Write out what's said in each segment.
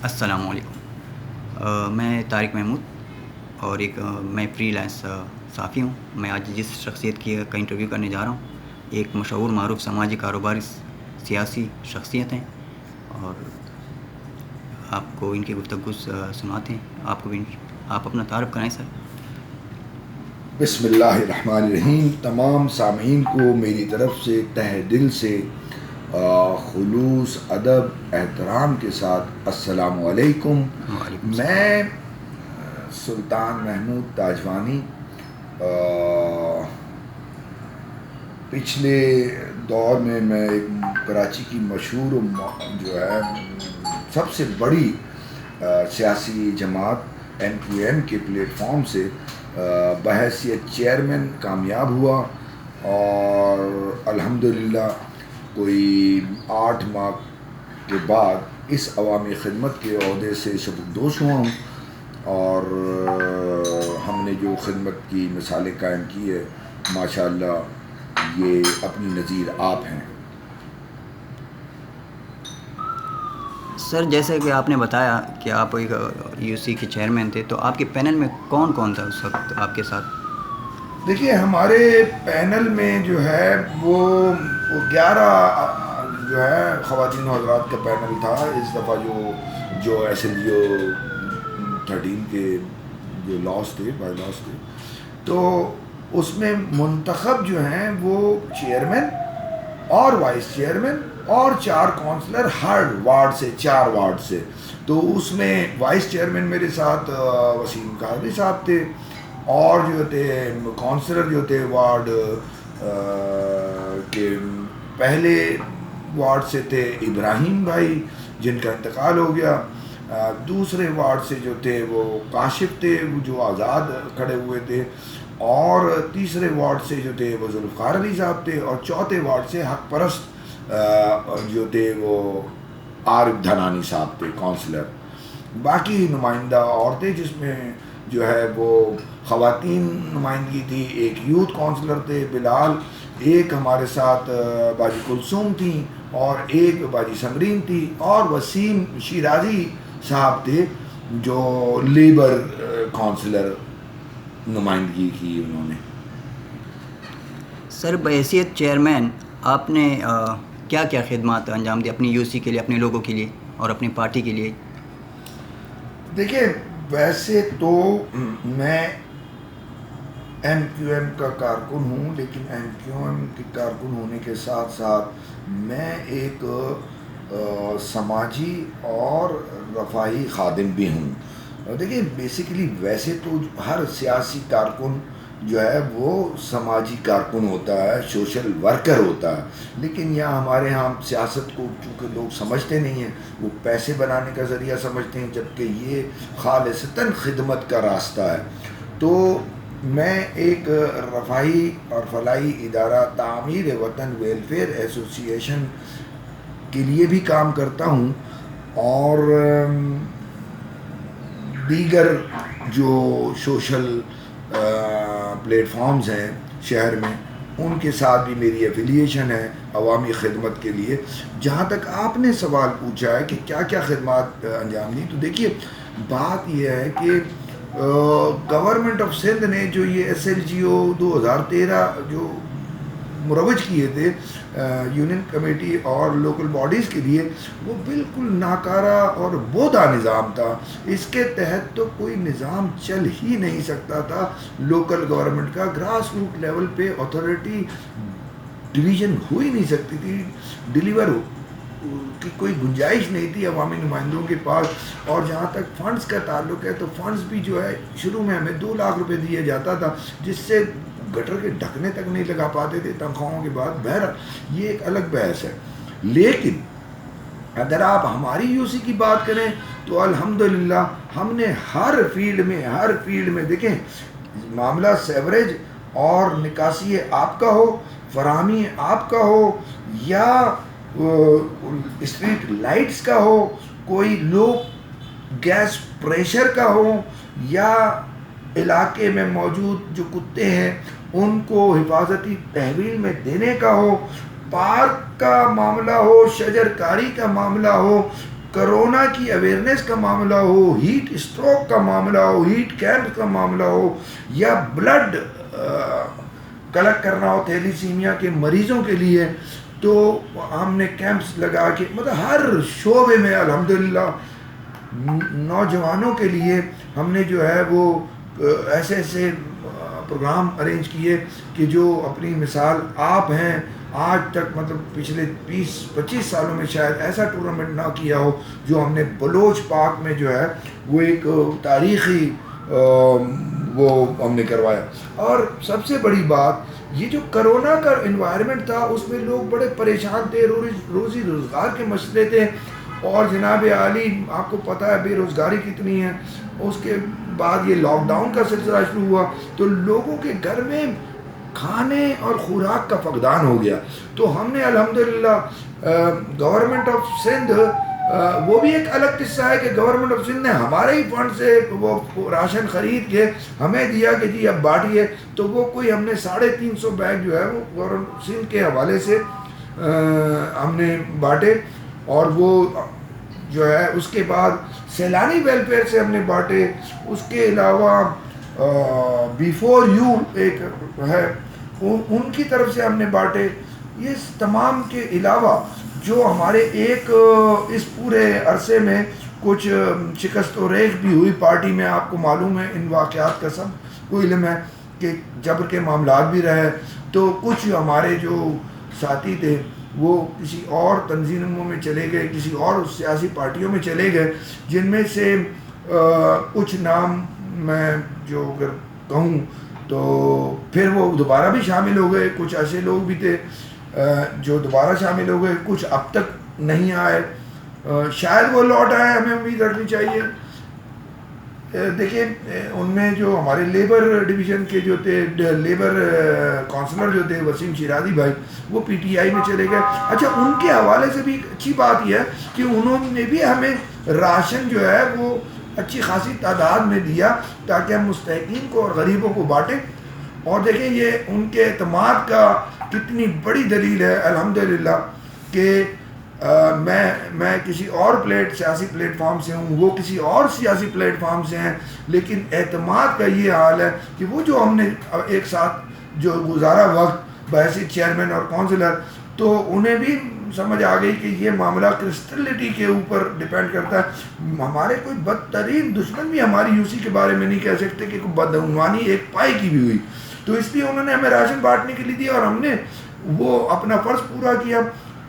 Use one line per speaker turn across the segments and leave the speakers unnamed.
السلام علیکم، میں طارق محمود اور میں فری لانس صحافی ہوں۔ میں آج جس شخصیت کا انٹرویو کرنے جا رہا ہوں ایک مشہور معروف سماجی کاروباری سیاسی شخصیت ہیں، اور آپ کو ان کی گفتگو سناتے ہیں۔ آپ اپنا تعارف کرائیں سر۔
بسم اللہ الرحمن الرحیم۔ تمام سامعین کو میری طرف سے تہ دل سے خلوص، ادب، احترام کے ساتھ السلام علیکم۔
وعلیکم السلام۔
میں سلطان محمود تاجوانی پچھلے دور میں ایک کراچی کی مشہور جو ہے سب سے بڑی سیاسی جماعت NQM کے پلیٹ فارم سے بحیثیت چیئرمین کامیاب ہوا، اور الحمدللہ کوئی 8 ماہ کے بعد اس عوامی خدمت کے عہدے سے سبکدوش ہوا ہوں، اور ہم نے جو خدمت کی مثالیں قائم کی ہے، ماشاءاللہ یہ اپنی نظیر آپ ہیں۔
سر جیسے کہ آپ نے بتایا کہ آپ ایک UC کے چیئرمین تھے، تو آپ کے پینل میں کون کون تھا اس وقت آپ کے ساتھ؟
دیکھیے، ہمارے پینل میں جو ہے وہ 11 جو ہے خواتین و حضرات کا پینل تھا۔ اس دفعہ جو SLGO 13 کے جو لاس تھے، بائی لاس تھے، تو اس میں منتخب جو ہیں وہ چیئرمین اور وائس چیئرمین اور 4 کونسلر ہر وارڈ سے، 4 وارڈ سے۔ تو اس میں وائس چیئرمین میرے ساتھ وسیم قادری صاحب تھے، اور جو تھے کونسلر جو تھے وارڈ کے پہلے وارڈ سے تھے ابراہیم بھائی، جن کا انتقال ہو گیا۔ دوسرے وارڈ سے جو تھے وہ کاشف تھے، جو آزاد کھڑے ہوئے تھے، اور تیسرے وارڈ سے جو تھے وہ ذوالفقار علی صاحب تھے، اور چوتھے وارڈ سے حق پرست جو تھے وہ عارف دھنانی صاحب تھے، کونسلر۔ باقی نمائندہ عورتیں جس میں جو ہے وہ خواتین نمائندگی تھی، ایک یوتھ کونسلر تھے بلال، ایک ہمارے ساتھ باجی کلثوم تھیں، اور ایک باجی سمرین تھی، اور وسیم شیرازی صاحب تھے جو لیبر کونسلر نمائندگی کی انہوں نے۔
سر بحیثیت چیئرمین آپ نے کیا کیا خدمات انجام دی اپنی UC کے لیے، اپنے لوگوں کے لیے اور اپنی پارٹی کے لیے؟
دیکھیں، ویسے تو میں NQM کا کارکن ہوں، لیکن NQM کے کارکن ہونے کے ساتھ ساتھ میں ایک سماجی اور رفاہی خادم بھی ہوں۔ دیکھیں، بیسیکلی ویسے تو ہر سیاسی کارکن جو ہے وہ سماجی کارکن ہوتا ہے، سوشل ورکر ہوتا ہے، لیکن یہاں ہمارے ہاں سیاست کو چونکہ لوگ سمجھتے نہیں ہیں، وہ پیسے بنانے کا ذریعہ سمجھتے ہیں، جبکہ یہ خالصتاً خدمت کا راستہ ہے۔ تو میں ایک رفاہی اور فلاحی ادارہ تعمیر وطن ویلفیئر ایسوسی ایشن کے لیے بھی کام کرتا ہوں، اور دیگر جو سوشل پلیٹ فارمز ہیں شہر میں، ان کے ساتھ بھی میری ایفیلیشن ہے عوامی خدمت کے لیے۔ جہاں تک آپ نے سوال پوچھا ہے کہ کیا کیا خدمات انجام دی، تو دیکھیے بات یہ ہے کہ گورنمنٹ آف سندھ نے جو یہ SLGO 2013 جو مروج کیے تھے یونین کمیٹی اور لوکل باڈیز کے لیے، وہ بالکل ناکارہ اور بودا نظام تھا۔ اس کے تحت تو کوئی نظام چل ہی نہیں سکتا تھا لوکل گورنمنٹ کا، گراس روٹ لیول پہ اتھارٹی ڈویژن ہو ہی نہیں سکتی تھی، ڈیلیور کی کوئی گنجائش نہیں تھی عوامی نمائندوں کے پاس۔ اور جہاں تک فنڈز کا تعلق ہے، تو فنڈز بھی جو ہے شروع میں ہمیں 2 لاکھ روپے دیا جاتا تھا، جس سے گٹر کے ڈھکنے تک نہیں لگا پاتے تھے تنخواہوں کے بعد۔ بہرحال یہ ایک الگ بحث ہے، لیکن اگر آپ ہماری UC کی بات کریں تو الحمدللہ ہم نے ہر فیلڈ میں دیکھیں، معاملہ سیوریج اور نکاسی آپ کا ہو، فراہمی آپ کا ہو، یا اسٹریٹ لائٹس کا ہو، کوئی لو گیس پریشر کا ہو، یا علاقے میں موجود جو کتے ہیں ان کو حفاظتی تحویل میں دینے کا ہو، پارک کا معاملہ ہو، شجر کاری کا معاملہ ہو، کرونا کی اویئرنیس کا معاملہ ہو، ہیٹ اسٹروک کا معاملہ ہو، ہیٹ کیمپ کا معاملہ ہو، یا بلڈ کلیکٹ کرنا ہو تھیلیسیمیا کے مریضوں کے لیے، تو ہم نے کیمپس لگا کے مطلب ہر شعبے میں الحمدللہ نوجوانوں کے لیے ہم نے جو ہے وہ ایسے ایسے پروگرام ارینج کیے کہ جو اپنی مثال آپ ہیں، آج تک مطلب پچھلے 20-25 سالوں میں شاید ایسا ٹورنامنٹ نہ کیا ہو جو ہم نے بلوچ پاک میں جو ہے وہ ایک تاریخی وہ ہم نے کروایا. اور سب سے بڑی بات یہ جو کرونا کا انوائرمنٹ تھا اس میں لوگ بڑے پریشان تھے، روزی روزگار کے مسئلے تھے، اور جناب عالی آپ کو پتہ ہے بے روزگاری کتنی ہے. اس کے بعد یہ لاک ڈاؤن کا سلسلہ شروع ہوا تو لوگوں کے گھر میں کھانے اور خوراک کا فقدان ہو گیا. تو ہم نے الحمدللہ گورنمنٹ آف سندھ، وہ بھی ایک الگ قصہ ہے کہ گورنمنٹ آف سندھ نے ہمارے ہی فنڈ سے وہ راشن خرید کے ہمیں دیا کہ جی اب بانٹیے. تو وہ کوئی ہم نے 350 بیگ جو ہے وہ گورنمنٹ سندھ کے حوالے سے ہم نے بانٹے. اور وہ جو ہے اس کے بعد سیلانی ویلفیئر سے ہم نے بانٹے. اس کے علاوہ بیفور یو ایک ہے ان کی طرف سے ہم نے بانٹے. یہ تمام کے علاوہ جو ہمارے ایک اس پورے عرصے میں کچھ شکست و ریغ بھی ہوئی پارٹی میں، آپ کو معلوم ہے ان واقعات کا سب کو علم ہے کہ جبر کے معاملات بھی رہے. تو کچھ ہمارے جو ساتھی تھے وہ کسی اور تنظیموں میں چلے گئے، کسی اور سیاسی پارٹیوں میں چلے گئے، جن میں سے کچھ نام میں جو اگر کہوں تو پھر وہ دوبارہ بھی شامل ہو گئے. کچھ ایسے لوگ بھی تھے جو دوبارہ شامل ہو گئے، کچھ اب تک نہیں آئے. شاید وہ لوٹ آئے، ہمیں امید رکھنی چاہیے. دیکھیں ان میں جو ہمارے لیبر ڈویژن کے جو تھے، لیبر کونسلر جو تھے وسیم شیرازی بھائی، وہ پی ٹی آئی میں چلے گئے. اچھا ان کے حوالے سے بھی اچھی بات یہ ہے کہ انہوں نے بھی ہمیں راشن جو ہے وہ اچھی خاصی تعداد میں دیا تاکہ ہم مستحقین کو اور غریبوں کو بانٹیں. اور دیکھیں یہ ان کے اعتماد کا کتنی بڑی دلیل ہے الحمدللہ کہ میں کسی اور سیاسی پلیٹ فارم سے ہوں، وہ کسی اور سیاسی پلیٹ فارم سے ہیں، لیکن اعتماد کا یہ حال ہے کہ وہ جو ہم نے ایک ساتھ جو گزارا وقت بحیثیت چیئرمین اور کونسلر، تو انہیں بھی سمجھ آ گئی کہ یہ معاملہ کرسٹلٹی کے اوپر ڈیپینڈ کرتا ہے. ہمارے کوئی بدترین دشمن بھی ہماری یو سی کے بارے میں نہیں کہہ سکتے کہ کوئی بدعنوانی ایک پائی کی بھی ہوئی. تو اس لیے انہوں نے ہمیں راشن بانٹنے کے لیے دیا اور ہم نے وہ اپنا فرض پورا کیا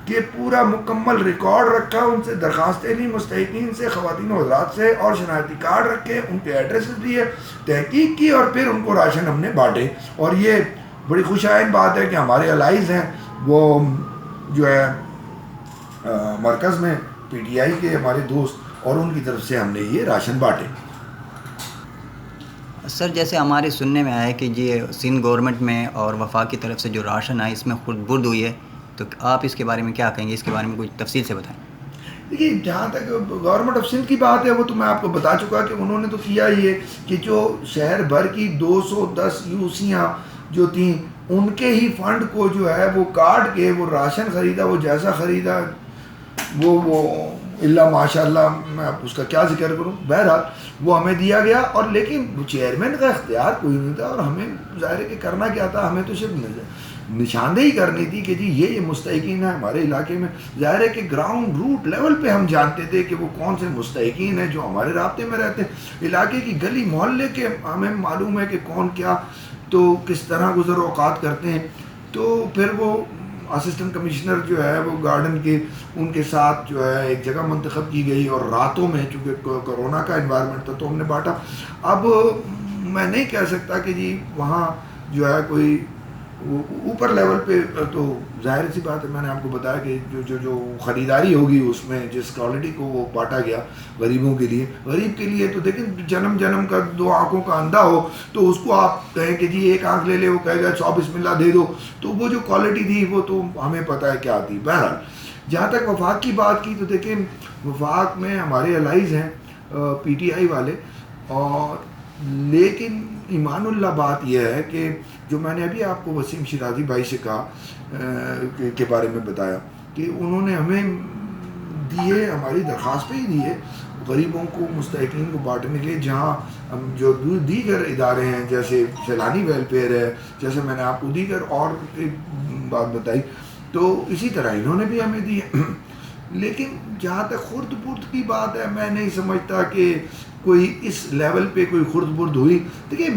کہ پورا مکمل ریکارڈ رکھا، ان سے درخواستیں لی مستحقین سے، خواتین و حضرات سے، اور شناختی کارڈ رکھے، ان کے ایڈریسز دیے، تحقیق کی اور پھر ان کو راشن ہم نے بانٹے. اور یہ بڑی خوش آئند بات ہے کہ ہمارے الائز ہیں وہ جو ہے مرکز میں پی ٹی آئی کے ہمارے دوست، اور ان کی طرف سے ہم نے یہ راشن بانٹے.
سر جیسے ہمارے سننے میں آیا ہے کہ یہ سندھ گورنمنٹ میں اور وفاق کی طرف سے جو راشن آئے اس میں خود برد ہوئی ہے، تو آپ اس کے بارے میں کیا کہیں گے؟ اس کے بارے میں کچھ تفصیل سے بتائیں.
دیکھیے جہاں تک گورنمنٹ آف سندھ کی بات ہے وہ تو میں آپ کو بتا چکا کہ انہوں نے تو کیا یہ کہ جو شہر بھر کی 210 یوسیاں جو تھیں ان کے ہی فنڈ کو جو ہے وہ کاٹ کے وہ راشن خریدا، وہ جیسا خریدا وہ اللہ ماشاء اللہ میں اس کا کیا ذکر کروں. بہرحال وہ ہمیں دیا گیا، اور لیکن چیئرمین کا اختیار کوئی نہیں تھا، اور ہمیں ظاہر ہے کہ کرنا کیا تھا، ہمیں تو صرف نشاندہی کرنی تھی کہ جی یہ مستحقین ہیں ہمارے علاقے میں. ظاہر ہے کہ گراؤنڈ روٹ لیول پہ ہم جانتے تھے کہ وہ کون سے مستحقین ہیں جو ہمارے رابطے میں رہتے ہیں، علاقے کی گلی محلے کے ہمیں معلوم ہے کہ کون کیا تو کس طرح گزر اوقات کرتے ہیں. تو پھر وہ اسسٹنٹ کمشنر جو ہے وہ گارڈن کے ان کے ساتھ جو ہے ایک جگہ منتخب کی گئی، اور راتوں میں چونکہ کرونا کا انوائرمنٹ تھا تو ہم نے بانٹا. اب میں نہیں کہہ سکتا کہ جی وہاں جو ہے کوئی اوپر لیول پہ، تو ظاہر سی بات ہے میں نے آپ کو بتایا کہ جو خریداری ہوگی اس میں جس کوالٹی کو وہ بانٹا گیا غریبوں کے لیے، غریب کے لیے تو دیکھیں جنم کا 2 آنکھوں کا اندھا ہو تو اس کو آپ کہیں کہ جی 1 آنکھ لے لے، وہ کہے گا 100 بسم اللہ دے دو، تو وہ جو کوالٹی تھی وہ تو ہمیں پتہ ہے کیا تھی. بہرحال جہاں تک وفاق کی بات کی تو دیکھیں وفاق میں ہمارے الائز ہیں پی ٹی آئی والے، اور لیکن ایمان اللہ بات یہ ہے کہ جو میں نے ابھی آپ کو وسیم شیرازی بھائی سے کہا کے بارے میں بتایا کہ انہوں نے ہمیں دی ہے، ہماری درخواست پہ ہی دی ہے غریبوں کو، مستحقین کو بانٹنے کے لیے، جہاں جو دیگر ادارے ہیں جیسے سیلانی ویلفیئر ہے، جیسے میں نے آپ کو دیگر اور بات بتائی، تو اسی طرح انہوں نے بھی ہمیں دی ہے. لیکن جہاں تک خرد برد کی بات ہے، میں نہیں سمجھتا کہ کوئی اس لیول پہ کوئی خرد برد ہوئی. دیکھیے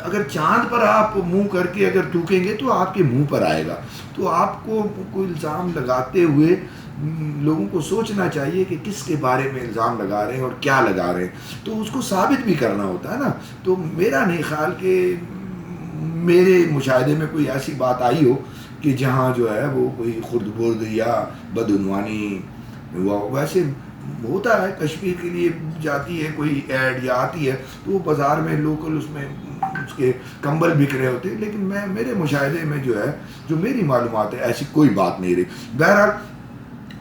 اگر چاند پر آپ منہ کر کے اگر تھوکیں گے تو آپ کے منہ پر آئے گا. تو آپ کو کوئی الزام لگاتے ہوئے لوگوں کو سوچنا چاہیے کہ کس کے بارے میں الزام لگا رہے ہیں اور کیا لگا رہے ہیں، تو اس کو ثابت بھی کرنا ہوتا ہے نا. تو میرا نہیں خیال کہ میرے مشاہدے میں کوئی ایسی بات آئی ہو کہ جہاں جو ہے وہ کوئی خرد برد یا بدعنوانی ہوا. ویسے ہوتا ہے، کشمیر کے لیے جاتی ہے کوئی ایڈ یا آتی ہے تو وہ بازار میں لوکل اس میں اس کے کمبل بک رہے ہوتے ہیں، لیکن میرے مشاہدے میں جو ہے، جو میری معلومات ہے، ایسی کوئی بات نہیں رہی. بہرحال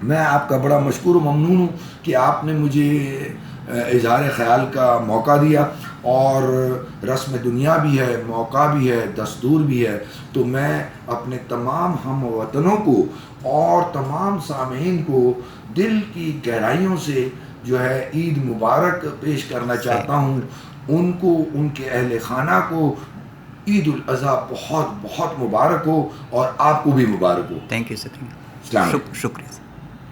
میں آپ کا بڑا مشکور و ممنون ہوں کہ آپ نے مجھے اظہار خیال کا موقع دیا، اور رسم دنیا بھی ہے، موقع بھی ہے، دستور بھی ہے. تو میں اپنے تمام ہم وطنوں کو اور تمام سامعین کو دل کی گہرائیوں سے جو ہے عید مبارک پیش کرنا چاہتا ہوں. ان کو، ان کے اہل خانہ کو عید الاضحیٰ بہت بہت مبارک ہو، اور آپ کو بھی مبارک ہو.
Thank you sir.
السلام علیکم.
شکریہ.